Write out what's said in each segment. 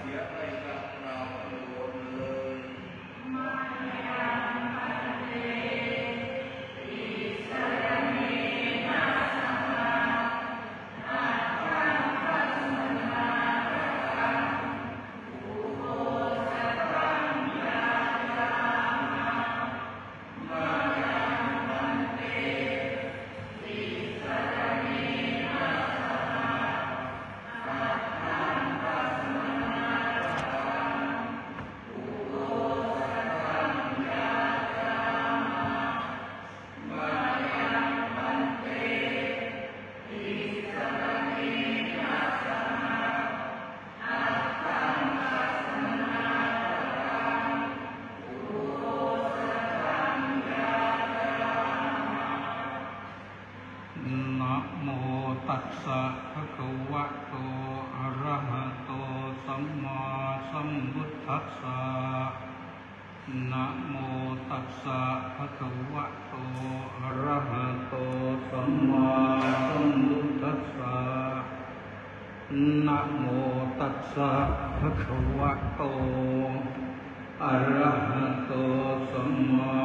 เสียให้กับเราโดนเลย นะโมตัสสะภะคะวะโตอะระหะโตสัมมาสัมพุทธัสสะนะโมตัสสะภะคะวะโตอะระหะโตสัมมาสัมพุทธัสสะนะโมตัสสะภะคะวะโตอะระหะโตสัมมา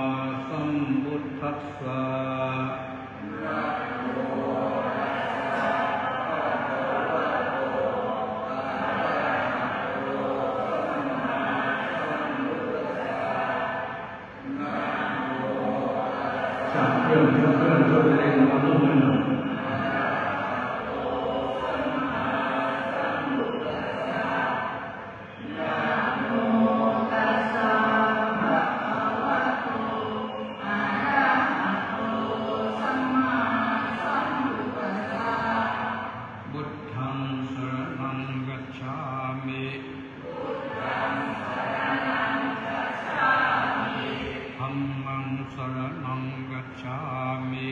สัมพุทธัสสะเรื่องตัวเองมาลุ่มหนึ่งบุตถังสรณังกัจฉามิธัมมังสรณังกัจฉามิ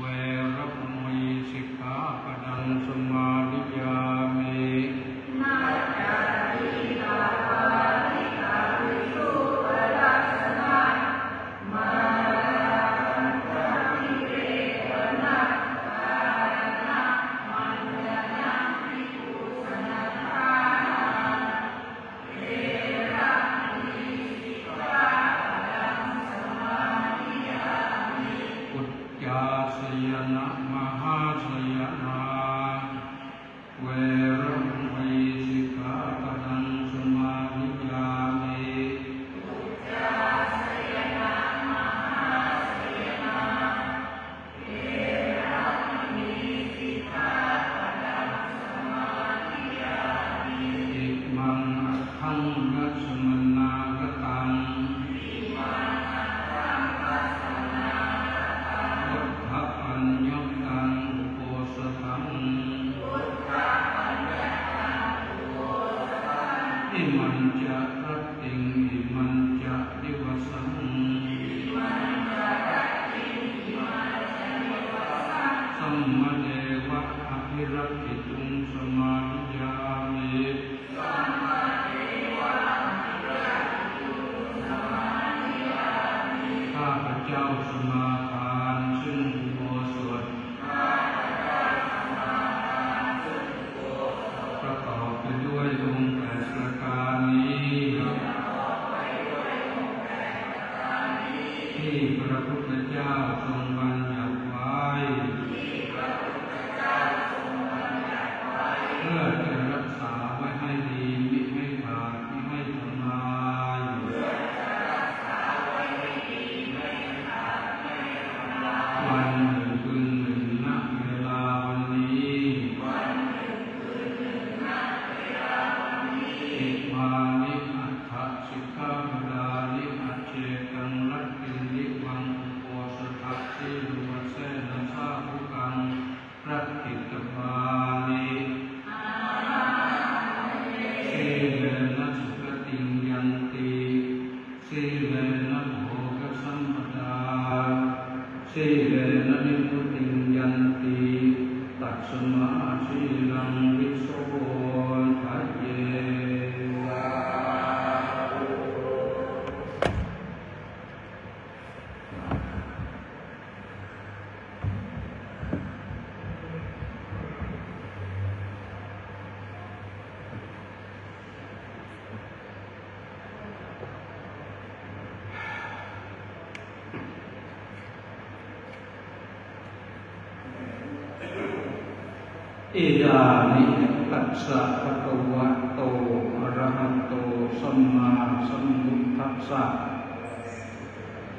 เวรมณีสิกขาปดังสมาธิยามิมัจจารีปาปาริกาวิสุปรัสสะมาลังกะวิเรวนะกายนะมัญญนะภิกขุสนัทธาเอระมิสิกขาปดังสมาธิยามิอุจจาสยนะมหาสยนะเวรมณีสิกขาปดังสมาธิยามิอุจจาสยนะมหาสยนะเวรมณีสิกขาปดังสมาธิยามิอิมังอัตถังกัสสมนากตังอิมังอัตถังกัสสมนากตังพุทธปัญญตังอุโปสถังพุทธปัญญตังอุโปสถังอิมันจะรัตติงอิมันจะดิวสังอิมันจะรัตติงอิมันจะดิวสังสัมมาเดวะอภิรักขิตุงสมาธิยามิสัมมาเดวะอภิรักขิตุงสมาธิยามิข้าพเจ้าสมาทานซึ่งอุโบสถข้าพเจ้าสมาทานซึ่งอุโบสถประกอบไปด้วยองค์8ประการนี้ที่พระพุทธเจ้าทรงบัญญัติไว้เพื่อจะรักษาไว้ให้ดีมิให้ขาดมิให้ทำลายวันหนึ่งคืนหนึ่งณเวลาวันนี้อิมานิอัตถสิกขาปดานิอัจเจกังรัตติลิวังอุโปสถัสสิลุวเสนะสาภุกังรัตติตปานิสีเลนะสุขติงยันติสีเลนะโภคสัมปทาสีเลนะนิพพุติงยันติตัสสมาสีลังวิโสทัยเยอิดานิตัสสะภะคะวะโตอะระหะโตสัมมาสัมพุทธัสสะ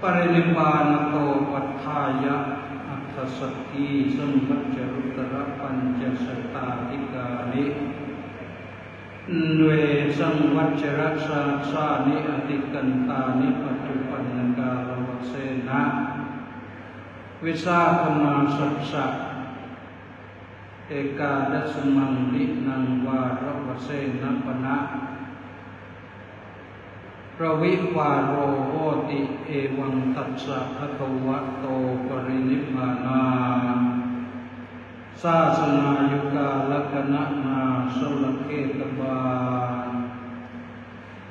ปรินิพพานโตปัฏฐายะอัตถสัทธิสัมปัจจรุตระปัญจสตาธิกานิเวสังวัจรสาสานิอติกันตานิปัจจุปันนกาลวเสนะวิสาขนาสัสสะเอกาดัสมังนินังวาระวเสนะปนะประวิวาโรโหติเอวังตัสสะภะคะวะโตปรินิพพานาศาสนายุกาลกนะนาสลเกตบา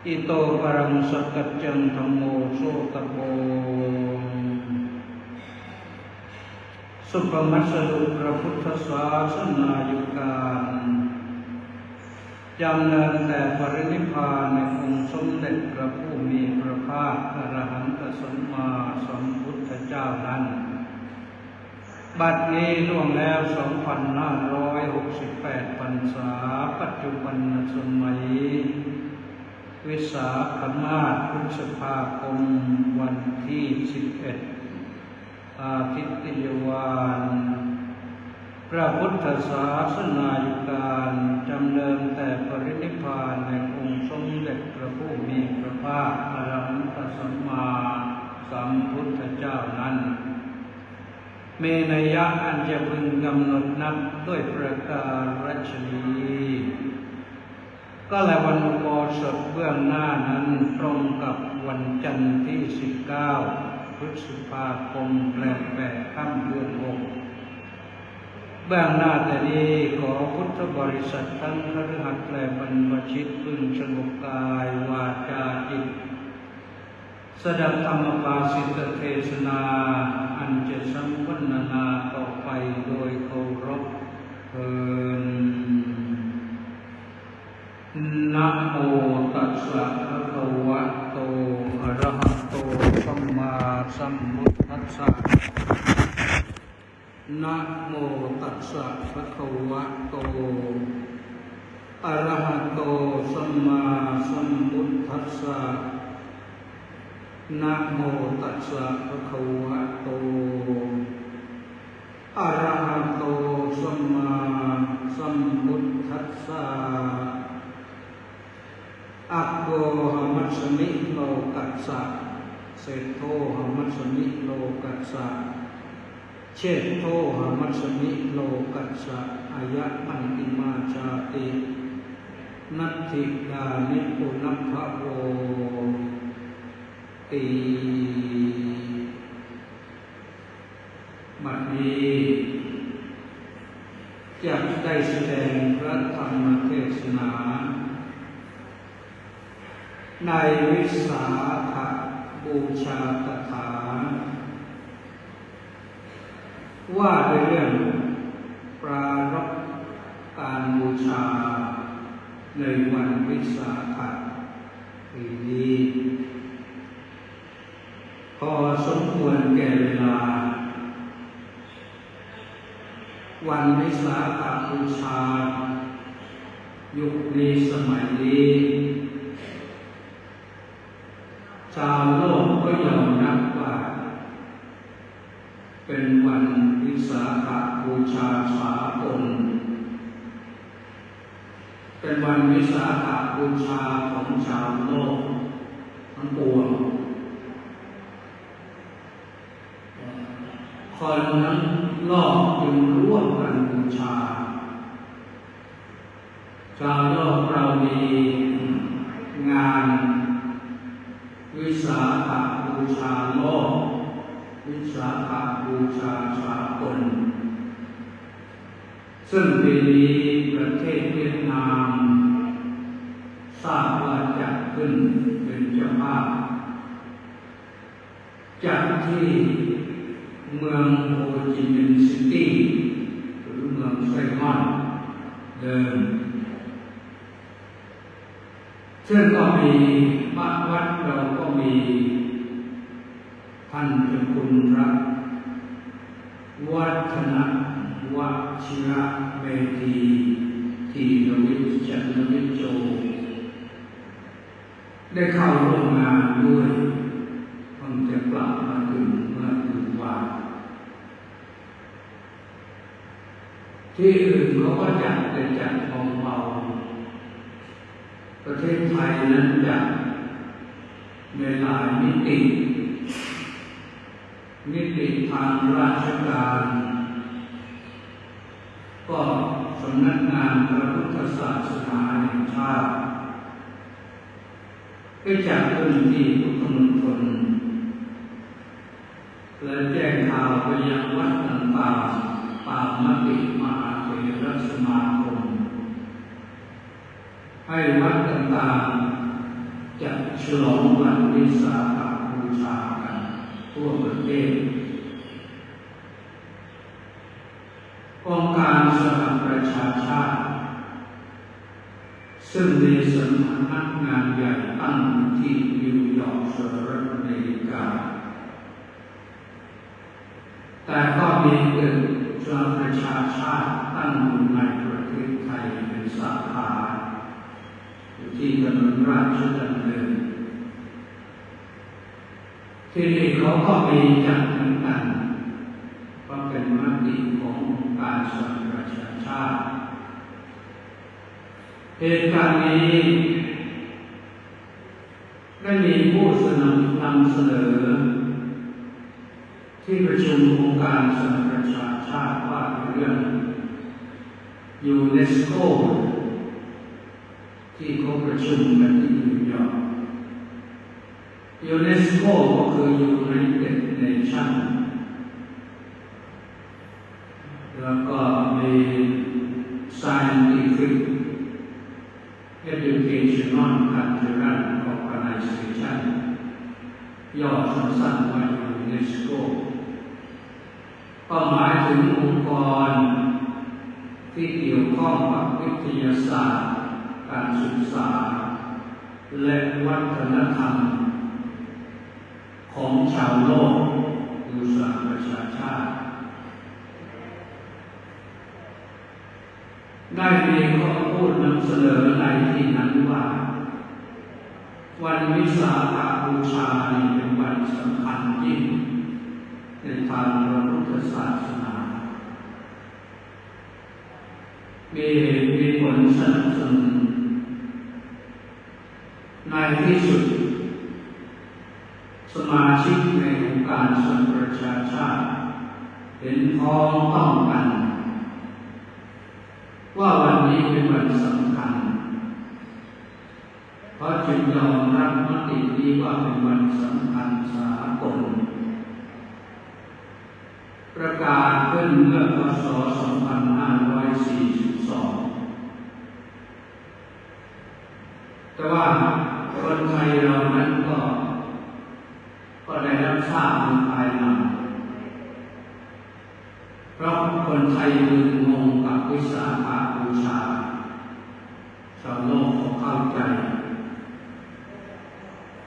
อิโตปรังสักกัจจังธัมโมโสตโพสุภมัสสรุพระพุทธศาสนายุการจำเนินแต่ปรินิพพานในองค์สมเด็จพระผู้มีพระภาคอรหันตสัมมาสัมพุทธเจ้านั้นบัดนี้ล่วงแล้ว 2,568 พรรษาปัจจุบันสมัยวิสาขมาสพฤษภาคมวันที่ 11 อาทิตยวันพระพุทธศาสนายุการจำเนินแต่ปรินิพพานในองค์สมเด็จพระผู้มีพระภาคอรหันตสัมมาสัมพุทธเจ้านั้นมีนัยยะอันจะพึงกำหนดนับด้วยประการฉนี้ก็และวันอุโบสถเบื้องหน้านั้นตรงกับวันจันทร์ที่ 19 พฤษภาคมแรม8 ค่ำเดือน 6 เบื้องหน้าแต่นี้ขอพุทธบริษัททั้งคฤหัสถ์และบรรพชิตพึงสงบกายวาจาจิตสดับธรรมภาสิตเทศนาอันจะสัมพันนาต่อไปโดยเคารพเทินนะโมตัสสะภะคะวะโตอะระหะโตสัมมาสัมพุทธัสสะนะโมตัสสะภะคะวะโตอะระหะโตสัมมาสัมพุทธัสสะนะโมตัสสะภะคะวะโตอะระหะโตสัมมาสัมพุทธัสสะอัปโกหะมัสสมิโลกัสสะเศโทหะมัสสมิโลกัสสะเชตโทหะมัสสมิโลกัสสะอายะมันติมาชาตินัตถิดานิปุนัพพะโวติบัดนี้จะได้แสดงพระธรรมเทศนาในวิสาขบูชาตถาว่าด้วยเรื่องปรารภการบูชาในวันวิสาขปีนี้พอสมควรแก่เวลาวันวิสาขบูชายุคนี้สมัยนี้ชาวโลกก็ยอมรับว่าเป็นวันวิสาขบูชาสากลเป็นวันวิสาขบูชาของชาวโลกทั้งปวงคนทั้งโลกจึงร่วมกันบูชาชาวโลกเรามีงานวิสาขบูชาโลกวิสาขบูชาสากลซึ่งปีนี้ประเทศเวียดนามทราบว่าจัดขึ้นเป็นเจ้าภาพจัดที่เมืองโฮจิมินห์ซิตี้หรือเมืองไซมอนเดิมซึ่งก็มีวัดเราก็มีท่านเจ้าคุณพระวัฒนวชิระเมธีที่ระวิจันทวิโจได้เข้าร่วมงานด้วยเพิ่งจะกลับมาถึงเมื่อคืนวานที่อื่นเขาก็จัดแต่จัดเบาๆประเทศไทยนั้นจัดในหลายมิติทางราชการก็สำนักงานพระพุทธศาสนาแห่งชาติก็จัดขึ้นที่พุทธมณฑลและแจ้งข่าวไปยังวัดต่างๆตามมติมหาเถรสมาคมให้วัดต่างๆจัดฉลองวันวิสาขบูชากันทั่วประเทศองค์การสหประชาชาติซึ่งมีสำนักงานใหญ่ตั้งที่นิวยอร์กสหรัฐอเมริกาแต่ก็มีตึกสหประชาชาติตั้งอยู่ในประเทศไทยเป็นสาขาที่ถนนราชดำเนินที่นี่เขาก็มีจัดเหมือนกันก็เป็นมติขององค์การสหประชาชาติเหตุการณ์นี้ได้มีผู้นำเสนอที่ประชุมองค์การสหประชาชาติว่าเรื่องยูเนสโกที่เขาประชุมกันที่นิวยอร์กยูเนสโกก็คือ United Nations แล้วก็มี Scientific Educational Cultural Organization ย่อสั้นๆว่ายูเนสโกก็หมายถึงองค์กรที่เกี่ยวข้องกับวิทยาศาสตร์การศึกษาและวัฒนธรรมของชาวโลกหรือสหประชาชาติได้มีข้อพูดนำเสนอในที่นั้นว่าวันวิสาขบูชาเป็นวันสำคัญยิ่งในทางพระพุทธศาสนามีเหตุมีผลสนับสนุนในที่สุดสมาชิกในองค์การสหประชาชาติเห็นพ้องต้องกันว่าวันนี้เป็นวันสำคัญเพราะจึงยอมรับมตินี้ว่าเป็นวันสำคัญสากลประกาศขึ้นเมื่อพ.ศ. 2542แต่ว่าคนไทยเรานั้นก็ได้รับทราบในภายหลังเพราะคนไทยมึนงงกับวิสาขบูชาชาวโลกเขาเข้าใจ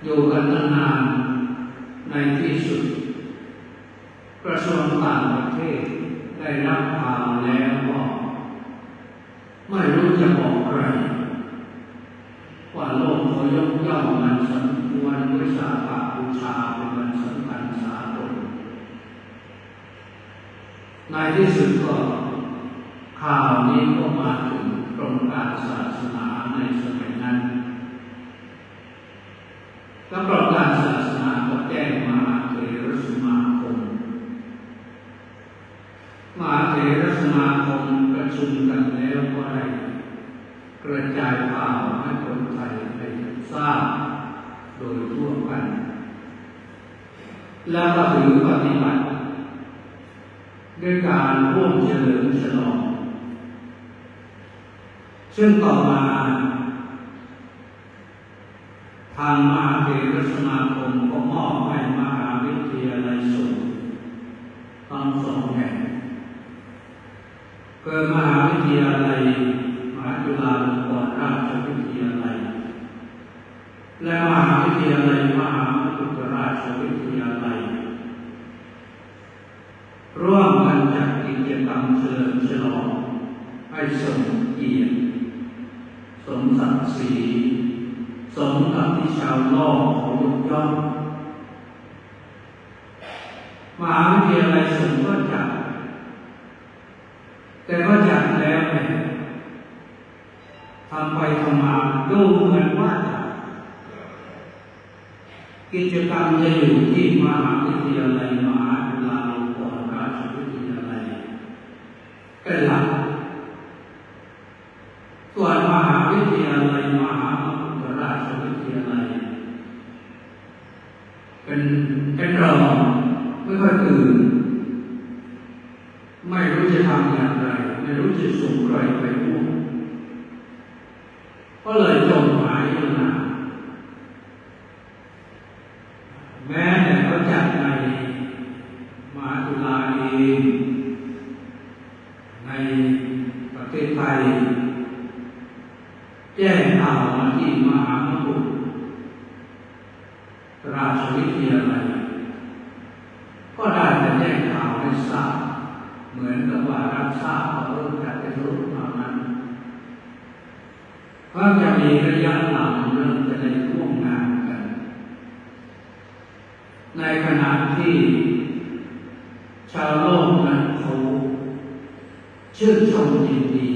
อยู่กันนานในที่สุดกระทรวงต่างประเทศได้รับข่าวแล้วก็ไม่รู้จะบอกใครว่าโลกเขายกย่องมันสมควรวิสาขบูชาเป็นวันสำคัญสากลในที่สุดก็ข่าวนี้ก็มาถึงกรมการศาสนาในสมัยนั้นแล้วกรมการศาสนาก็แจ้งมหาเถรสมาคมมหาเถรสมาคมประชุมกันแล้วก็ได้กระจายข่าวให้คนไทยได้ทราบโดยทั่วกันแล้วก็ถือปฏิบัติด้วยการร่วมเฉลิมฉลองซึ่งต่อมาทางมหาเถรสมาคมก็มอบให้มหาวิทยาลัยสงฆ์ทั้งสองแห่งคือมหาวิทยาลัยมหาจุฬาลงกรณราชวิทยาลัยและมหาวิทยาลัยมหามกุฏราชวิทยาลัยร่วมกันจัดกิจกรรมเฉลิมฉลองให้สมเกียรติสมศักดิ์ศรีสมกับที่ชาวโลกเขายกย่องมหาวิทยาลัยสงฆ์ก็จัดแต่ก็จัดแล้วเนี่ยทำไปทำมาดูเหมือนว่ากิจกรรมจะอยู่ที่มหาวิทยาลัยมหาจุฬาลงกรณราชวิทยาลัยเป็นหลักส่วนมหาวิทยาลัยมหามกุฏราชวิทยาลัยเป็นรองไม่ค่อยตื่นไม่รู้จะทำอย่างไรไม่รู้จะส่งใครไปร่วมก็เลยจมหายอยู่นานแม้แต่เขาจัดในมหาจุฬาเองในประเทศไทยแจ้งข่าวมาที่มหามกุฏราชวิทยาลัยก็ได้แต่แจ้งข่าวให้ทราบเหมือนกับว่ารับทราบว่าจัดเป็นรูปมานั้นเพราะจะมีระยะหลังเริ่มจะได้ร่วมงานกันในขณะที่ชาวโลกนั้นเขาชื่นชมยินดี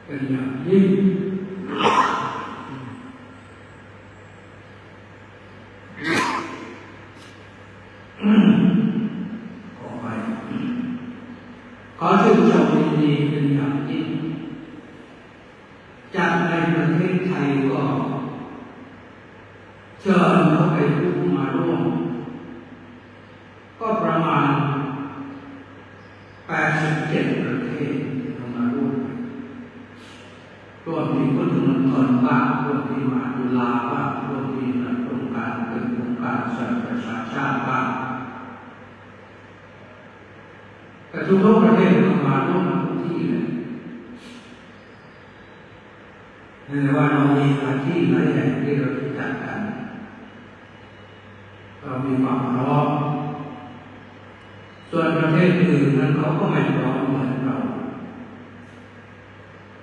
เป็นอย่างยิ่งขอชื่นชมยินดีเป็นอย่างยิ่งจากในประเทศไทยก็เชิญเขาไปผู้มาร่วมก็ประมาณ 87 ประเทศเข้ามาร่วมร่วมที่พุทธมณฑลบ้างร่วมที่มหาจุฬาบ้างร่วมที่โครงการเป็นโครงการสหประชาชาติบ้างแต่ทุกประเทศเข้ามาร่วมทุกที่เลยนั่นแปลว่าเรามีหน้าที่หลายอย่างที่เราจะจัดการเรามีความพร้อมส่วนประเทศอื่นนั้นเขาก็ไม่พร้อมเหมือนเรา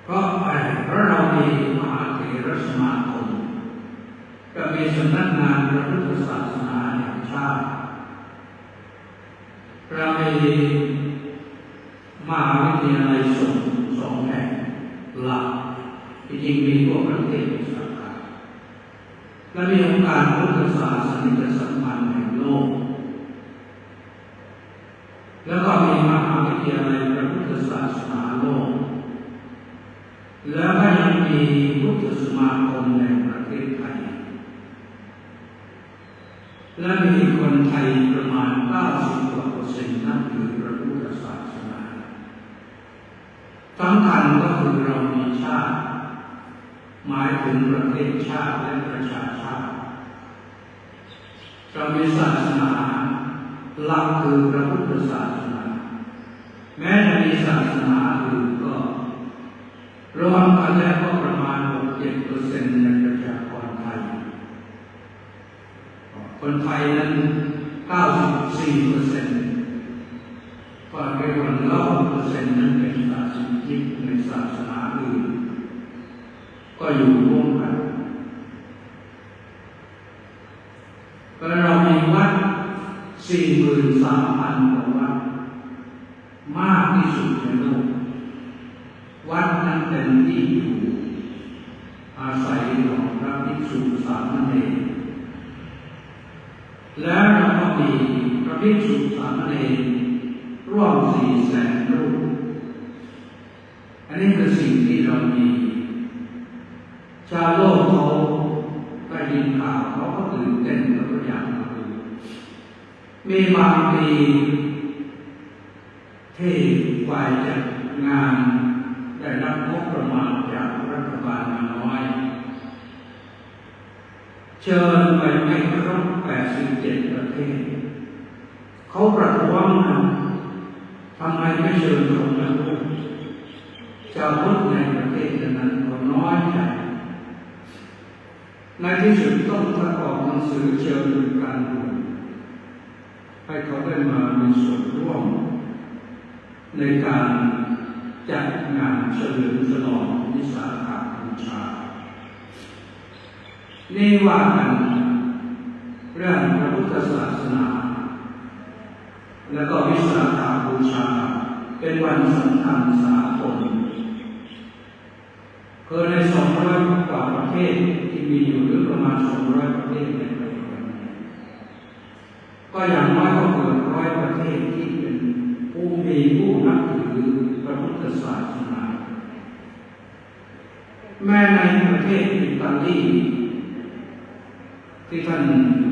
เพราะอะไรเพราะเรามีมหาเถรสมาคมก็มีสำนักงานพระพุทธศาสนาแห่งชาติเรามีมหาวิทยาลัยสองแห่งหลักจริงๆมีพวกประเทศสาขาและมีองค์การพุทธศาสนิกสัมพันธ์แห่งโลกแล้วก็มีมหาวิทยาลัยพระพุทธศาสนาโลกแล้วก็ยังมีพุทธสมาคมแห่งประเทศไทยและมีคนไทยประมาณ 90% นับถือพระพุทธศาสนาสำคัญก็คือเรามีชาติหมายถึงประเทศชาติและประชาชาติเรามีศาสนาหลักคือพระพุทธศาสนาแม้จะมีศาสนาอื่นก็รวมกันแล้วก็ประมาณ 6-7% ในประชากรไทยคนไทยนั้น 94% ก็เรียกว่า6% นั้นเป็นศาสนิกในศาสนาอื่นก็อยู่ร่วมกันแล้วเรามีวัด 43,000 กว่าวัดมากที่สุดในโลกวัดนั้นเป็นที่อยู่อาศัยของพระภิกษุสามเณรและเราก็มีพระภิกษุสามเณรร่วม 400,000 รูปอันนี้คือสิ่งที่เรามีชาวโลกเขาได้ยินข่าวเขาก็ตื่นเต้นแล้วก็อยากมาดูมีบางปีที่ฝ่ายจัดงานได้รับงบประมาณจากรัฐบาลมาน้อยเชิญไปไม่ครบ87 ประเทศเขาประท้วงนะทำไมไม่เชิญคนมาร่วมชาวพุทธในประเทศนั้นก็น้อยใจในที่สุดต้องประกอบหนังสือเชิญการด่วนให้เขาได้มามีส่วนร่วมในการจัดงานเฉลิมฉลองวิสาขบูชานี่ว่ากันเรื่องพระพุทธศาสนาแล้วก็วิสาขบูชาเป็นวันสำคัญสากลคือใน200 กว่าประเทศที่มีอยู่หรือประมาณ200 ประเทศในปัจจุบันก็อย่างน้อยก็เกิน100 ประเทศที่เป็นผู้นับถือพระพุทธศาสนาแม้ในประเทศอิตาลีที่ท่าน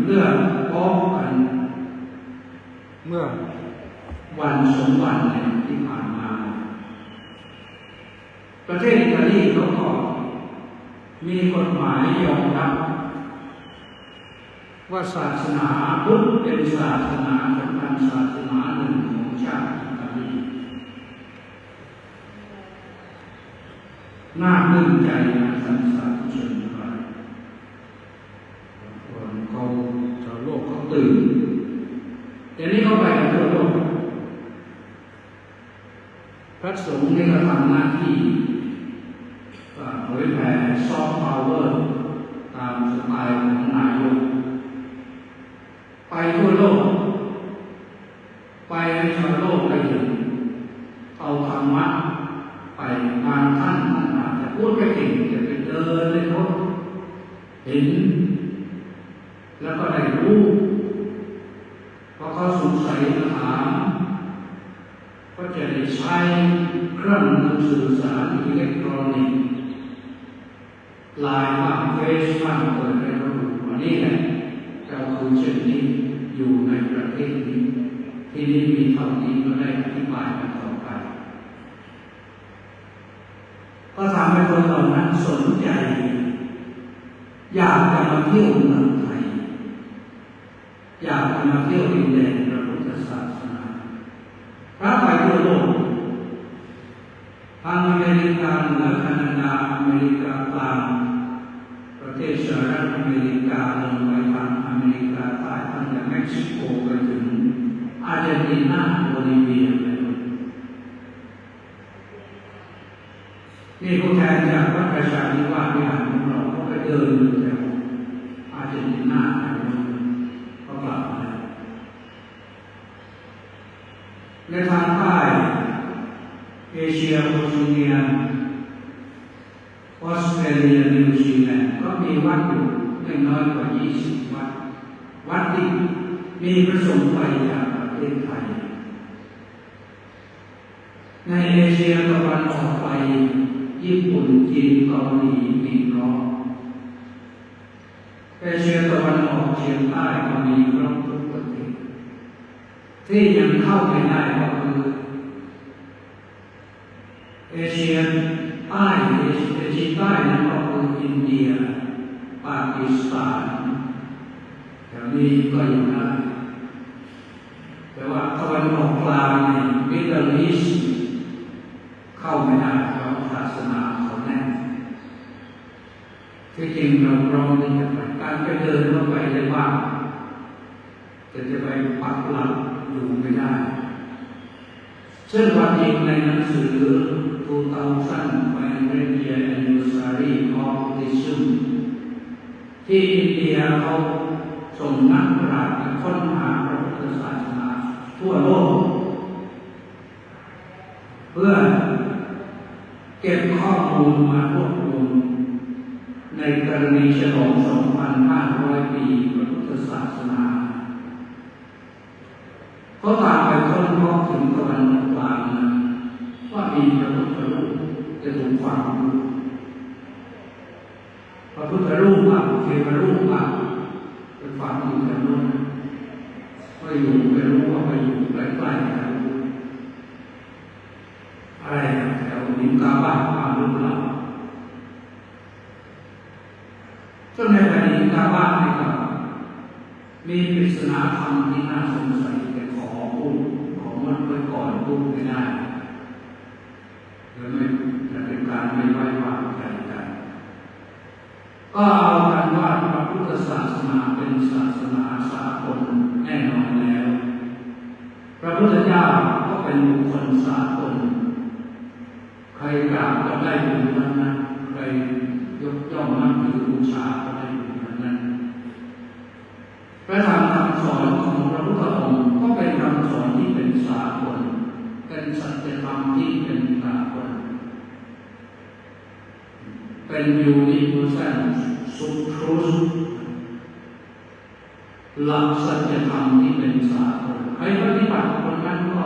เลือกพ้องกันเมื่อวัน2 วันที่ผ่านมาประเทศอิตาลีเขาก็มีกฎหมายยอมรับว่าศาสนาพุทธเป็นศาสนาสำคัญศาสนาหนึ่งของชาติอิตาลีน่าภูมิใจนะสรรสาธุชนทั้งหลายคนเขาชาวโลกเขาตื่นเดี๋ยวนี้เขาไปกันทั่วโลกพระสงฆ์นี่ก็ทำหน้าที่เผยแผ่ซอฟต์พาวเวอร์ตามสไตล์ของนายกไปทั่วโลกไปให้ชาวโลกได้เห็นเอาธรรมะไปบางท่านอาจจะพูดไม่เก่งจะไปเดินให้เขาเห็นแล้วก็ได้รู้พอเขาสงสัยมาถามก็จะได้ใช้เครื่องมือสื่อสารอิเล็กทรอนิกส์ไลน์บ้างเฟซบ้างเปิดให้เขาดูวันนี้แหละเราคือเช่นนี้อยู่ในประเทศนี้ที่นี่มีเท่านี้ก็ได้อธิบายมาต่อ ำให้คนเหล่านั้นสนใจอยากจะมาเที่ยวเมืองไทยอยากจะมาเที่ยวดินแดนพระพุทธศาสนาพระไปทั่วโลกทางอเมริกาเหนือแคนาดาอเมริกากลางประเทศสหรัฐอเมริกาลงไปทางอเมริกาใต้ตั้งแต่เม็กซิโกไปถึงอาร์เจนตินาโบลิเวียนี่ผู้แทนจากวัดประชาธิวาสวิหารของเราก็ไปเดินอยู่แถวอาร์เจนตินาก็กลับมาในทางใต้เอเชียโอเชียเนียออสเตรเลียนิวซีแลนด์ก็มีวัดอยู่ไม่น้อยกว่า20วัดที่มีประสงค์ไปจากประเทศไทยในเอเชียตะวันออกไปญี่ปุ่นจีนเกาหลีมีร้อยเอเชียตะวันออกเฉียงใต้ก็มีครบทุกประเทศที่ยังเข้าไม่ได้ก็คือเอเชียใต้เอเชียใต้นั้นก็คืออินเดียปากีสถานแถวนี้ก็อยู่ได้แต่ว่าตะวันออกกลางในมิดเดิลอีสต์เข้าไม่ได้เพราะศาสนาเขาแน่นที่จริงเราพร้อมที่จะไปการไปเดินเข้าไปได้บ้างแต่จะไปปักหลักอยู่ไม่ได้ซึ่งความจริงในหนังสือ2000 Year Anniversary of Buddhism ที่อินเดียเขาส่งนักปราชญ์ไปค้นหาพระพุทธศาสนาทั่วโลกเพื่อเก็บข้อมูลมารวบรวมในกรณีฉลอง 2,500 ปีพระพุทธศาสนาเขาตามไปค้นพบถึงตะวันออกกลางว่ามีพระพุทธรูปจะถูกฝังพระพุทธรูปบ้างเทวรูปบ้างเป็นฝังอยู่แถวโน้นก็อยู่ไม่รู้ว่าไปอยู่ใกล้ๆกันอะไรแถวนิมกาบ้านความรู้เราจนในแผ่นดินกาบ้านนี่ก็มีปริศนาธรรมที่น่าสงสัยแต่ขอพูดของมันไว้ก่อนพูดไม่ได้หรือไม่จะเป็นการไม่ไว้วางใจกันก็เอากันว่าพระพุทธศาสนาเป็นศาสนาสากลแน่นอนแล้วพระพุทธเจ้าก็เป็นบุคคลสากลใครกราบก็ได้บุญนั้นใครยกย่องนับถือบูชาก็ได้บุญนั้นพระธรรมคำสอนของพระพุทธองค์ก็เป็นคำสอนที่เป็นสากลเป็นสัจธรรมที่เป็นสากลเป็น universal truth หลักสัจธรรมที่เป็นสากลใครปฏิบัติคนนั้นก็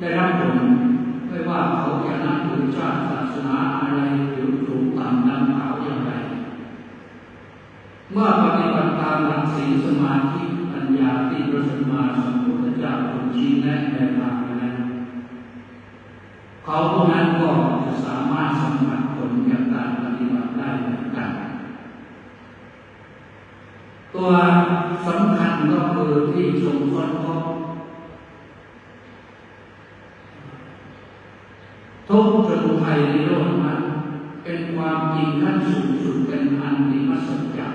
ได้รับผลไม่ว่าเขาจะนับถือชาติศาสนาอะไรหรือถูกต่ำดำขาวอย่างไรเมื่อปฏิบัติตามหลักศีลสมาธิปัญญาที่พระสัมมาสัมพุทธเจ้าทรงชี้แนะแนวทางนั้นเขาพวกนั้นก็จะสามารถสัมผัสผลจากการปฏิบัติได้เหมือนกันตัวสำคัญก็คือที่ทรงค้นพบทุกข์จนภัยในโลกนั้นเป็นความจริงขั้นสูงสุดเป็นอันติมสัจจะ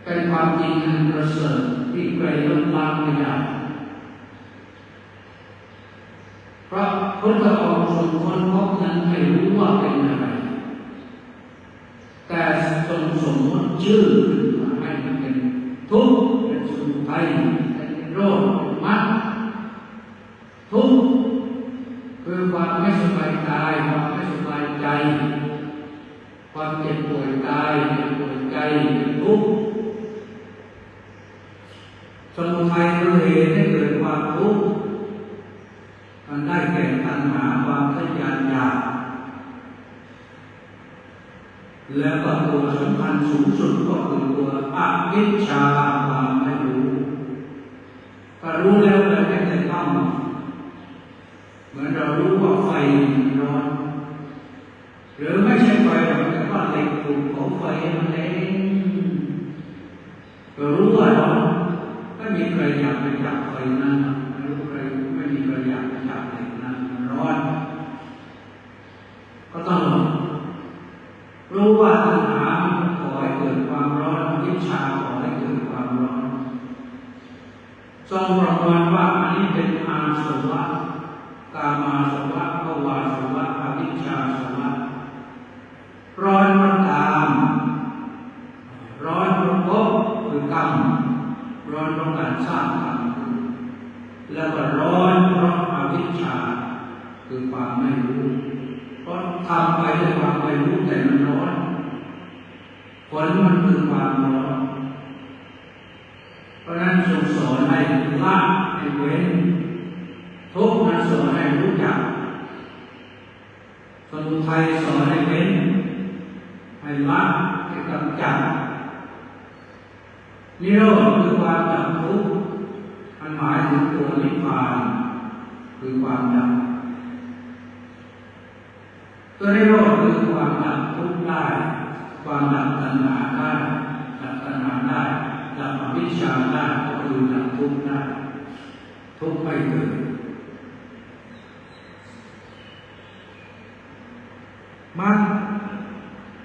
เป็นความจริงอันประเสริฐที่ใครลดละไม่ได้เพราะพุทธองค์ทรงค้นพบนั้นไม่รู้ว่าเป็นอะไรแต่ทรงสมมติชื่อมาให้มันเป็นทุกข์เป็นสมุทัยเป็นโรคเป็นมรรคทุกข์คือความไม่สบายกายความไม่สบายใจความเจ็บป่วยกายเจ็บป่วยใจทุกข์สมุทัยคือเหตุให้เกิดความทุกข์มันได้แก่ตัณหาความทะยานอยากแล้วก็ตัวสำคัญสูงสุดก็คือตัวอวิชชาความไม่รู้ถ้ารู้แล้วเราจะต้องเหมือนเรารู้ว่าไฟร้อน หรือไม่ใช่ไฟหรอกแต่ว่าเหล็กถูกของไฟมันเองก็รู้ว่าร้อนไม่มีใครอยากไปจับไฟนั้นไม่มีใครอยากไปจับเหล็กนั้นมันร้อนก็ต้องรู้ว่าตัณหาขอให้เกิดความร้อนวิชาขอให้เกิดความร้อนทรงประเมินว่าอันนี้เป็นอาสวะกามาสวะภวาสวะอวิชชาสวะร้อนเพราะกามร้อนเพราะภพคือกรรมร้อนเพราะการสร้างกรรมแล้วก็ร้อนเพราะอวิชชาคือความไม่รู้เพราะทำไปด้วยความไม่รู้แต่มันร้อนผลมันคือความร้อนเพราะนั้นทรงสอนให้ละให้เว้นทุกข์นั้นสอนให้รู้จักสมุทัยสอนให้เว้นให้ละให้กำจัดนิโรธคือความดับทุกข์มันหมายถึงตัวนิพพานคือความดับตัวนิโรธคือความดับทุกข์ได้ความดับตัณหาได้ดับตัณหาได้ดับอวิชชาได้ก็คือดับทุกข์ได้ทุกข์ไม่เกิดมรรค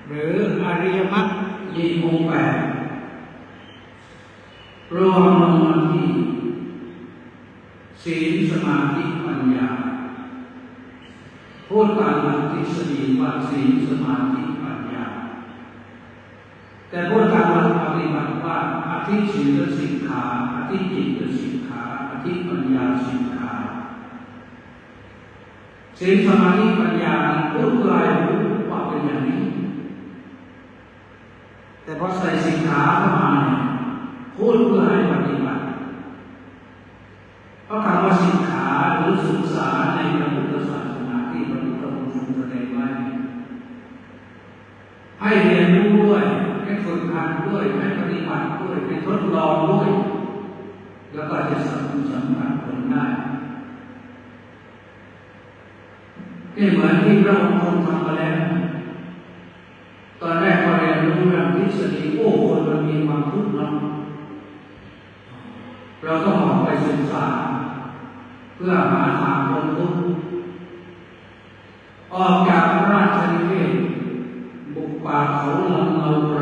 หรืออริยมรรคมีองค์แปดรวมลงมาที่ศีลสมาธิปัญญาพูดตามหลักทฤษฎีว่าศีลสมาธิปัญญาแต่พูดตามหลักปฏิบัติว่าอธิศีลสิกขาอธิจิตสิกขาอธิปัญญาสิกขาศีลสมาธิปัญญาพูดลายรู้ว่าเป็นอย่างนี้แต่พอใส่สิกขาเข้ามาพูดเพื่อให้ปฏิบัติเพราะคำว่าสิกขาหรือศึกษาในพระพุทธศาสนาที่พระพุทธองค์ทรงแสดงไว้ให้เรียนรู้ด้วยให้ฝึกหัดด้วยให้ปฏิบัติด้วยให้ทดลองด้วยแล้วก็จะสัมผัสผลได้นี่เหมือนที่พระองค์ทำมาแล้วตอนแรกพอเรียนรู้เรื่องทฤษฎีโอ้คนมันมีความทุกข์เนาะเราต้องออกไปศึกษาเพื่อหาทางพ้นทุกข์ออกจากราชนิเวศบุกป่าเขาลำเนาไพร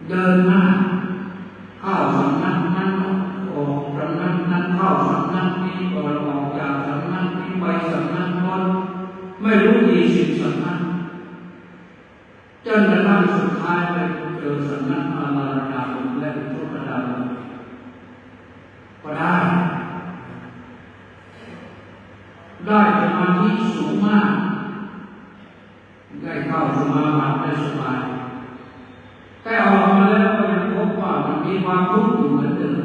เดินหน้าเข้าสำนักนั้นออกสำนักนั้นเข้าสำนักนี้ก่อนออกจากสำนักนี้ไปสำนักโน้นไม่รู้กี่สิบสำนักจนกระทั่งสุดท้ายไปเจอสำนักอาราธนาและอุทกดาก็ได้สมาธิสูงมากได้เข้าสมาบัติได้สบายแต่ออกมาแล้วก็ยังพบว่ามันมีความทุกข์อยู่เหมือนเดิม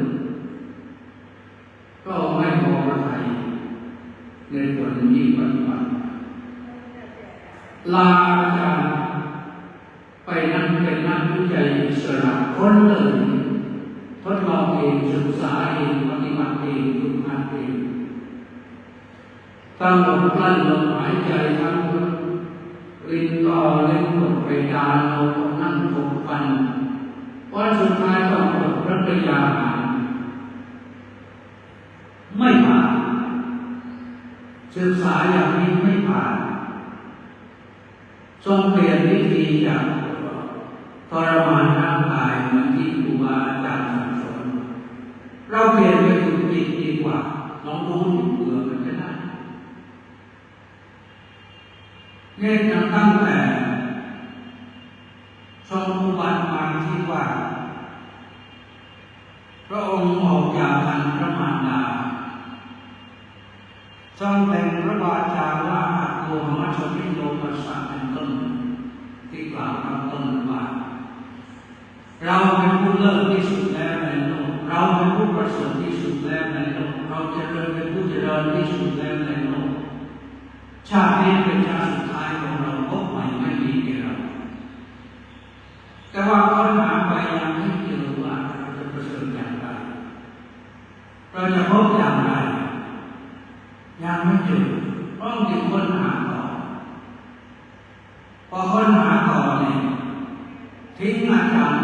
ก็ไม่พอใจในผลที่ปฏิบัติลาอาจารย์ไปนั่งเป็นนักวิจัยอิสระคนเลยทดลองเองศึกษาเองปฏิบัติเองฝึกหัดเองตั้งอกกลั้นลมหายใจทั้งรินต่อเล่นกดไปดานเรานั่งถกฟันวันสุดท้ายต้องกดพระปริยาหารไม่ผ่านศึกษาอย่างนี้ไม่ผ่านทรงเปลี่ยนวิธีจากทรมานร่างกายเหมือนที่ครูบาอาจารย์สั่งสอนเราเปลี่ยนไปฝึกจิตดีกว่าลองรู้เบื่อมันจะได้เนี่ยตั้งแต่ทรงอุบัติมาที่ว่าพระองค์ออกจากคันพระมารดาทรงแต่งพระวาจาว่าโลมัชวิโลมัสสะเป็นต้นที่กล่าวข้างต้นว่าเราเป็นผู้เลิศที่สุดแล้วในโลกเราเป็นผู้ประเสริฐที่สุดแล้วในโลกเราจะเป็นผู้เจริญที่สุดแล้วในโลกชาตินี้เป็นชาติสุดท้ายของเราพบใหม่ไม่มีแก่เราแต่ว่าค้นหาไปยังไม่เจอว่าเราจะประเสริฐอย่างไรเราจะพบอย่างไรยังไม่เจอต้องจึงค้นหาต่อ พอค้นหาต่อเนี่ยทิ้งอาจารย์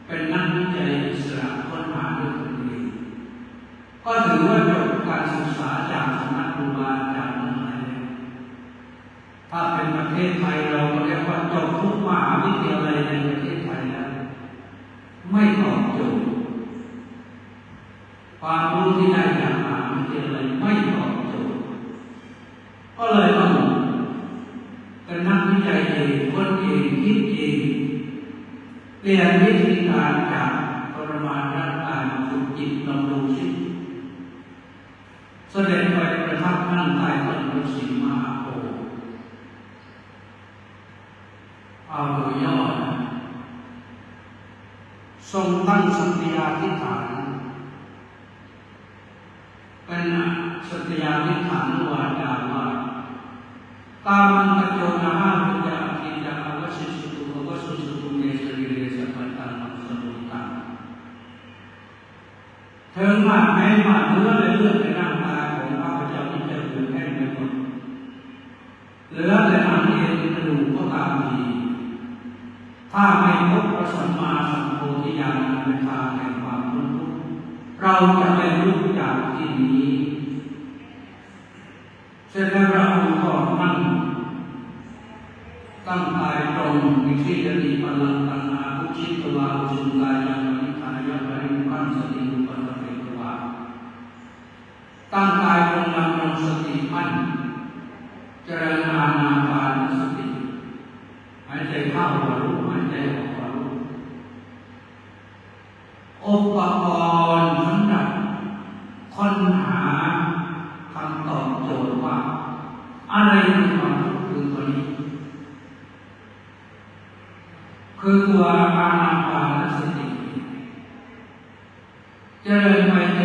เป็นนักวิจัยอิสระค้นหาด้วยตนเองก็ถือว่าจบการศึกษาจากสำนักครูบาอาจารย์ทั้งหลายแล้วถ้าเป็นประเทศไทยเราก็เรียกว่าจบทุกมหาวิทยาลัยในประเทศไทยแล้วไม่ตอบโจทย์ความรู้ที่ได้จากมหาวิทยาลัยไม่ตอบโจทย์ก็เลยต้องเป็นนักวิจัยเองคนเองคิดเองเปลี่ยนวิธีการจากปรมาจารย์การฝึกจิตดำรงชีวิตเสด็จไปประทับนั่งใต้ต้นฤาษีมหาโพธิ์เอาโดยย่อทรงตั้งสัตยาธิษฐานเป็นสัตยาธิษฐานวาจาว่าตามังกโจนะหะวิจาคิจาอวสิสุตุอวสุสุตุเมสริเรสัพพตังมังสมุตังเถิงมากแม้มากเนื้อและเลือดในร่างกายของข้าพเจ้าที่จะเหือดแห้งไปหมดเหลือแต่หนังเอ็นกระดูกก็ตามทีถ้าไม่พบพระสัมมาสัมโพธิญาณเป็นทางแห่งความพ้นทุกข์เราจะไม่ลุกจากที่นี้เสร็จแล้วพระองค์ก็นั่งตั้งกายตรงมีที่จะดีปัลลังตังอาภุชิตวาอุจุลายังวิทายะบริปันสติอุปตะเปตวาตั้งกายตรงดำรงสติมั่นเจริญอานาปานสติหายใจเข้ารู้หายใจออกรู้อุปกรณ์สำหรับค้นหาคำตอบโจทย์ว่าอะไรคือความทุกข์คือตัวนี้คือตัวอานาปานสติเจริญไปจะ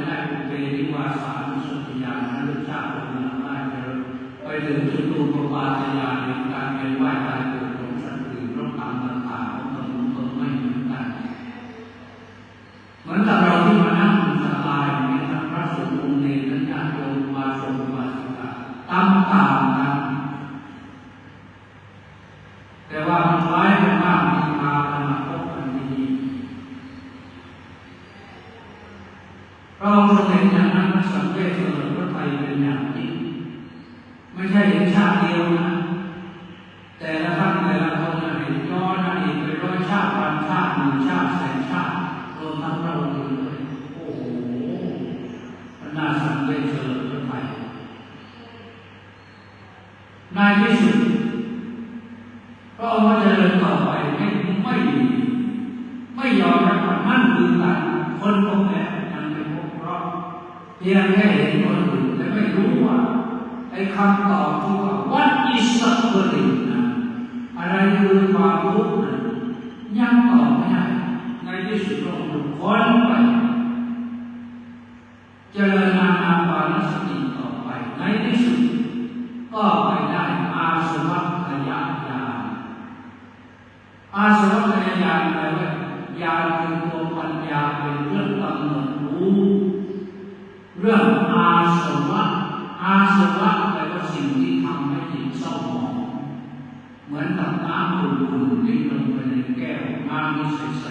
ได้อุเบนิวาสานุสติญาณนั้นรู้จักเป็นหลักได้ไปถึงจุดรูปปาตญาณในการเป็นว่ายตายเกิดของสัตว์อื่นเพราะกรรมต่างๆของตนไม่เหมือนกันเหมือนกับเราที่มานั่งศาลาอย่างนี้ทั้งพระสงฆ์องค์เนรทั้งญาติโยมมาชมมาสิกาตามกันแต่ว่ามันคล้ายกันมากมีมาเป็นมาพบกันดีเราเห็นอย่างนั้นสังเกตเสมอพระไทยเป็นอย่างยิ่งไม่ใช่เห็นชาติเดียวนะแต่ละท่านแต่ละคนเห็นย้อนอดีตไปร้อยชาติพันชาติหมื่นชาติแสนชาติรวมทั้งพระองค์เลยโอ้โหมันน่าสังเกตเสมอพระไทยในที่สุดพระองค์ก็จะเดินต่อไปไม่ยอมรับว่านั่นคือการคนพบแล้วยังไม่พบเพราะเพียงแค่เห็นคนอื่นและไม่รู้ว่าไอ้คำตอบที่ว่า What is suffering นะอะไรคือความทุกข์นะยังตอบไม่ได้ในที่สุดพระองค์ค้นไปเจริญอานาปานสติต่อไปในที่สุดก็ไปได้อาสวัคยญาณอาสวัคยญาณแปลว่าญาณคือตัวปัญญาเป็นเรื่องกำหนดรู้เรื่องอาสวะแปลว่าสิ่งที่ทำให้จิตเศร้าหมองเหมือนกับน้ำขุ่นๆที่ลงไปในแก้วน้ำนี่ใส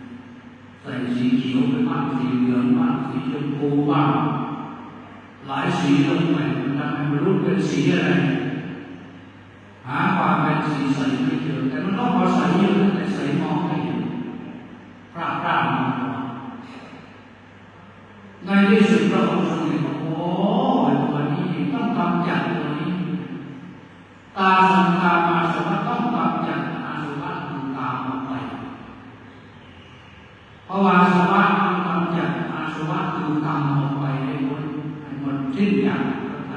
ๆใส่สีเขียวไปบ้างสีเหลืองบ้างสีชมพูบ้างหลายสีลงไปมันทำให้ไม่รู้เป็นสีอะไรหาความเป็นสีใสไม่เจอแต่มันก็พอใสอยู่แต่ใสมองไม่เห็นพระมาในที่สุดพระองค์ทรงเห็นว่าโอ้ตัวนี้ต้องกำจัดตัวนี้ตาสังขารอาสวะต้องกำจัดอาสวะคือตามออกไปเพราะอาสวะต้องกำจัดอาสวะคือกรรมออกไปให้หมดสิ้นอย่างเข้าใจ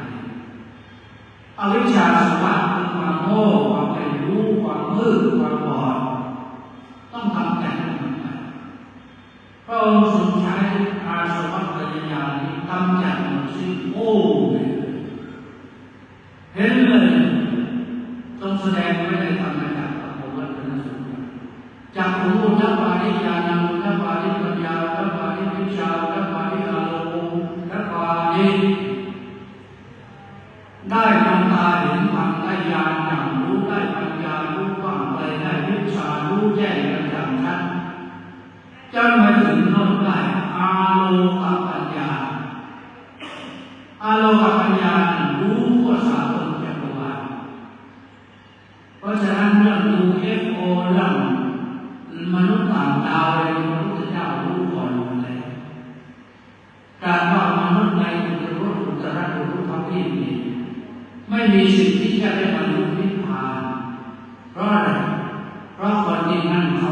อวิชชาสวะคือความโง่ความไม่รู้ความมืดความบอดต้องกำจัดให้หมดไปพระองค์ทรงใช้อาสวะปัญญานี้กำจัดหมดสิ้นโอ้เห็นเลยทรงแสดงไว้ในธรรมจักรพรรดิสูตรจักขุอุทปาริญาณังอุทปาริปัญญาอุทปาริวิชาอุทปาริอารมณ์อุทปาริได้ดวงตาเห็นธรรมได้ญาณอย่าง อาโลกปัญญารู้ทั่วสากลจักรวาลเพราะฉะนั้นเรื่อง UFO เรื่องมนุษย์ต่างดาวอะไรพระพุทธเจ้ารู้ก่อนหมดเลยการว่ามนุษย์ในอุตรุอุตรอุรุทวีปนี้ไม่มีสิ่งที่จะได้บรรลุนิพพานเพราะอะไรเพราะคนที่นั่นเขา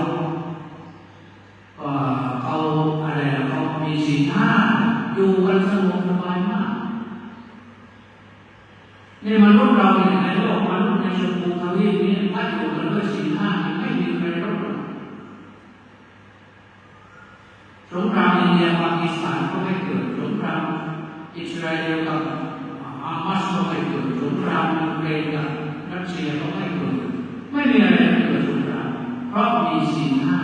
อะไรเขามีศีลห้าอยู่กันสงบสบายมากในมนุษย์เราในโลกมนุษย์ในชมพูทวีปนี้ถ้าอยู่กันด้วยศีลห้าไม่มีใครรบสงครามอินเดียปากีสถานก็ไม่เกิดสงครามอิสราเอลกับฮามาสก็ไม่เกิดสงครามยูเครนกับรัสเซียก็ไม่เกิดไม่มีอะไรเกิดสงครามเพราะมีศีลห้า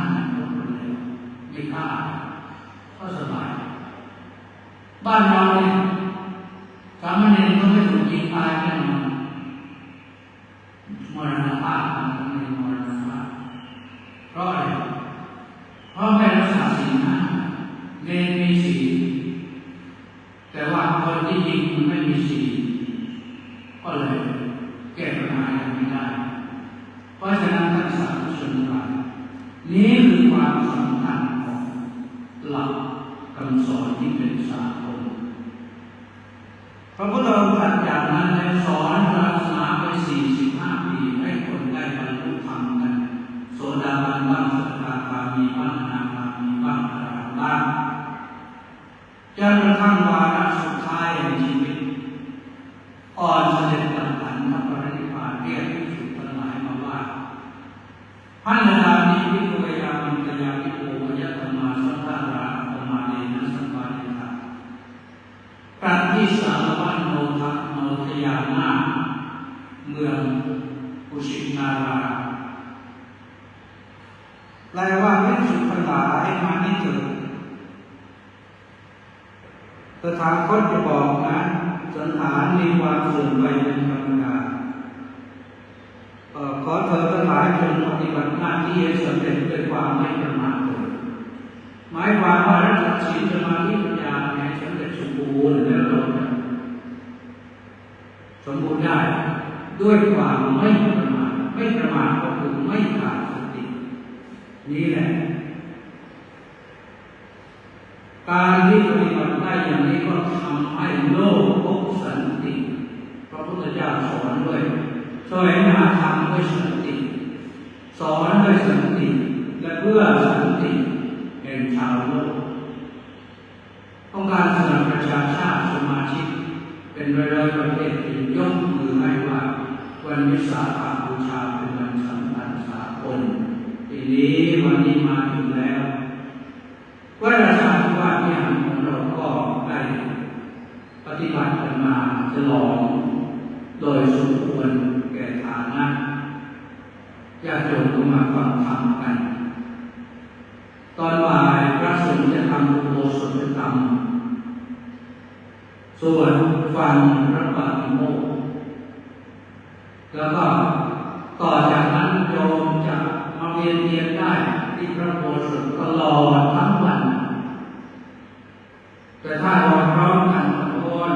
ไม่ฆ่าก็สบายบ้านเราเนี่ยสามเณรก็ไม่ถูกยิงตายแน่นอนมรณภาพไม่มรณภาพเพราะอะไรเพราะไม่รักษาศีลห้าเน้นมีศีลแต่ว่าคนที่ยิงมันไม่มีศีลก็เลยแก้ปัญหาไม่ได้เพราะฉะนั้นท่านสาธุชนทั้งหลายนี้คือความสำคัญของหลักคำสอนที่เป็นสากลพระพุทธองค์ตรัสอย่างนั้นและสอนศาสนาไป45 ปีให้คนได้บรรลุธรรมกันโสดาบันบ้างสกทาคามีบ้างอนาคามีบ้างอรหันต์บ้างจนกระทั่งวาระสุดท้ายแห่งชีวิตอ่อนเสด็จดับขันธ์พระปรินิพพานเรียกภิกษุทั้งหลายมาว่าพันดานิวิโกยามันตยาวิโกยะธรรมาสัทธาระธรรมาเนนะสัมปาเนนะปรัติสารวัตโนทัคโนทยานาเมืองกุสินาราแปลว่าภิกษุทั้งหลายมานี่เถิดตถาคตจะบอกนะสังขารมีความเสื่อมไปเป็นธรรมดาขอเธอทั้งหลายจงปฏิบัติหน้าที่ให้สำเร็จด้วยความไม่ประมาทหมายความว่ารักษาศีลสมาธิปัญญาให้สำเร็จสมบูรณ์แล้วเราจะสมบูรณ์ได้ด้วยความไม่ประมาทไม่ประมาทก็คือไม่ขาดสตินี่แหละการที่ปฏิบัติได้อย่างนี้ก็ทำให้โลกพบสันติพระพุทธเจ้าสอนด้วยแสวงหาธรรมด้วยสันติสอนด้วยสันติและเพื่อสันติแห่งชาวโลกต้องการสนับประชาชาติสมาชิกเป็นร้อยประเทศที่ยกมือให้ว่าวันวิสาขบูชาเป็นวันสำคัญสากลปีนี้วันนี้มาถึงแล้ววัดราชาธิวาสเนี่ยของเราก็ได้ปฏิบัติกันมาฉลองโดยสมควรแก่ฐานะญาติโยมก็มาฟังธรรมกันตอนบ่ายพระสงฆ์จะทำอุโบสถกรรมส่วนฟังพระปฏิโมกข์แล้วก็ต่อจากนั้นโยมจะมาเวียนเทียนได้ที่พระอุโบสถตลอดทั้งวันแต่ถ้าเราพร้อมกันตอน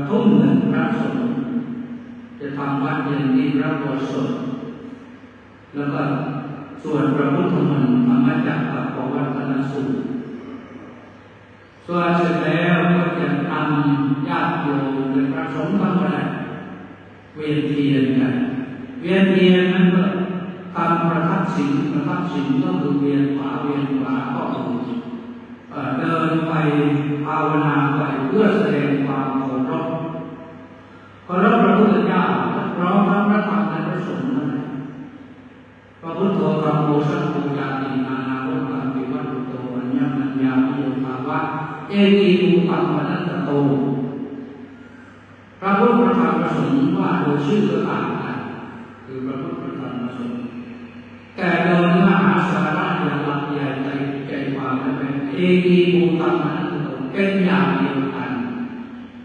ทุ่มหนึ่งพระสงฆ์จะทำวัดเย็นที่พระอุโบสถแล้วก็ส่วนพระพุทธมนต์ธรรมจักรกับปวัตตนสูตรส่วนเสร็จแล้วก็จะทำญาติโยมและพระสงฆ์ทั้งหมดเวียนเทียนกันเวียนเทียนนั้นก็ทำประทับศีลประทับศีลก็คือเวียนขวาเวียนขวาก็คือเดินไปภาวนาไปเพื่อแสดงความเคารพพระพุทธเจ้าพร้อมทั้งพระธรรมและพระสงฆ์นั่นพระพุทโธธรรมโมสังโฆญาตินานาวัตตังวิวัตโตปัญญาปัญญาโยภาวะเอกีภูปังมนัสโตพระพุทธพระธรรมพระสงฆ์ว่าโดยชื่อก็ต่างกันคือพระพุทธพระธรรมพระสงฆ์แต่โดยเนื้อหาสาระอย่างหลักใหญ่ใจความและเป็นเอกีภูปังมนัสโตเป็นอย่างเดียวกัน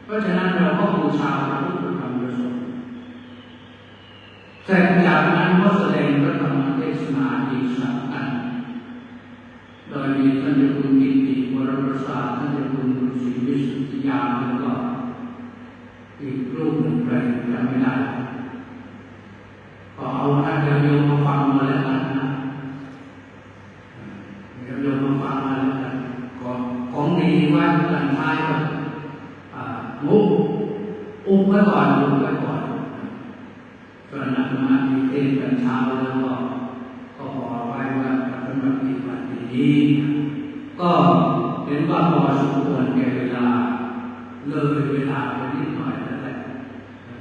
เพราะฉะนั้นเราก็บูชาพระพุทธพระธรรมพระสงฆ์แต่จากนั้นก็แสดงพระธรรมเทศนาอีก3 อันโดยมีท่านเจ้าคุณกิติวรประสาทท่านเจ้าคุณฤาษีวิสุทธิยามแล้วก็ หนึ่งไปจำไม่ได้ก็เอาท่านโยมมาฟังมาแล้วกันนะโยมมาฟังมาแล้วกันของดีว่ากันท้ายก็อุ้มไว้ก่อนอุ้มไว้ก่อนตอนนั้นมามีเต้นกันเช้าแล้วก็บอกไว้ว่าเป็นแบบนี้วันนี้ก็เห็นว่าพอสมควรแก่เวลาเลยเวลาไปนิดหน่อยนั่นแหละ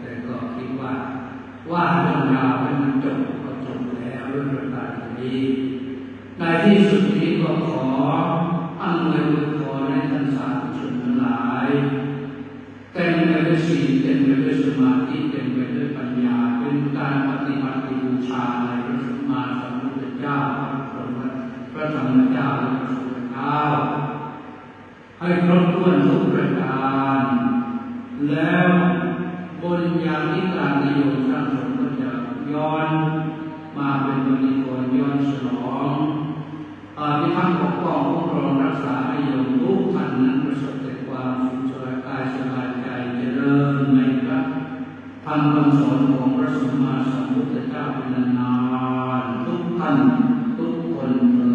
แต่ก็คิดว่าเรื่องราวให้มันจบก็จบแล้วเรื่องราวนี้ในที่สุดนี้ก็ขออันเลยขอในท่านสาธุชนทั้งหลายเต็มไปด้วยศีลเต็มไปด้วยสมาธิเต็มไปด้วยปัญญาเป็นการปฏิบัติบูชาในพระสัมมาสัมพุทธเจ้าพระธรรมเจ้าและพระสงฆ์เจ้าให้ครบถ้วนทุกประการแล้วบุญญาธิการนิยมสร้างสมก็จะย้อนมาเป็นบริกรย้อนฉลองที่ท่านปกป้องคุ้มครองรักษาให้โยมทุกท่านนั้นประสบแต่ความสุขสบายกายสบายใจเจริญในพระธรรมคำสอนของพระสัมมาสัมพุทธเจ้าเป็นนานทุกท่านทุกคนเถิ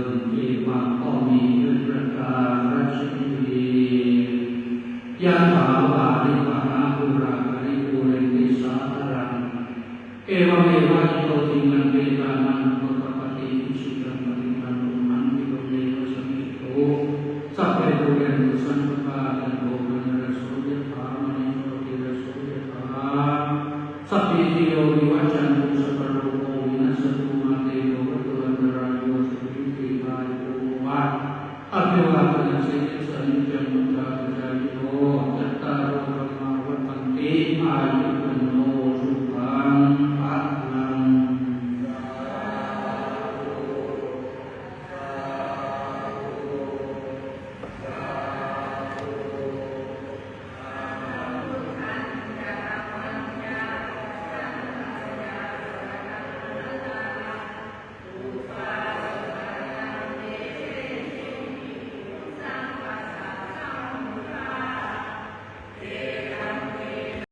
ดที่วางก็มีด้วยประการราชนียะถาวาริวหาภูราภริภูเรนติสาครังเอวเมวะอิโตทินังเวทานังอุปปติอิชิตังปริปันโนหังวิโรเมวะสัมมิโตสัพเพปุเรนตุสังฆปาตันโตมะนะระโสยะถามณิโชติระโสยะถาสัพพิติโยวิวั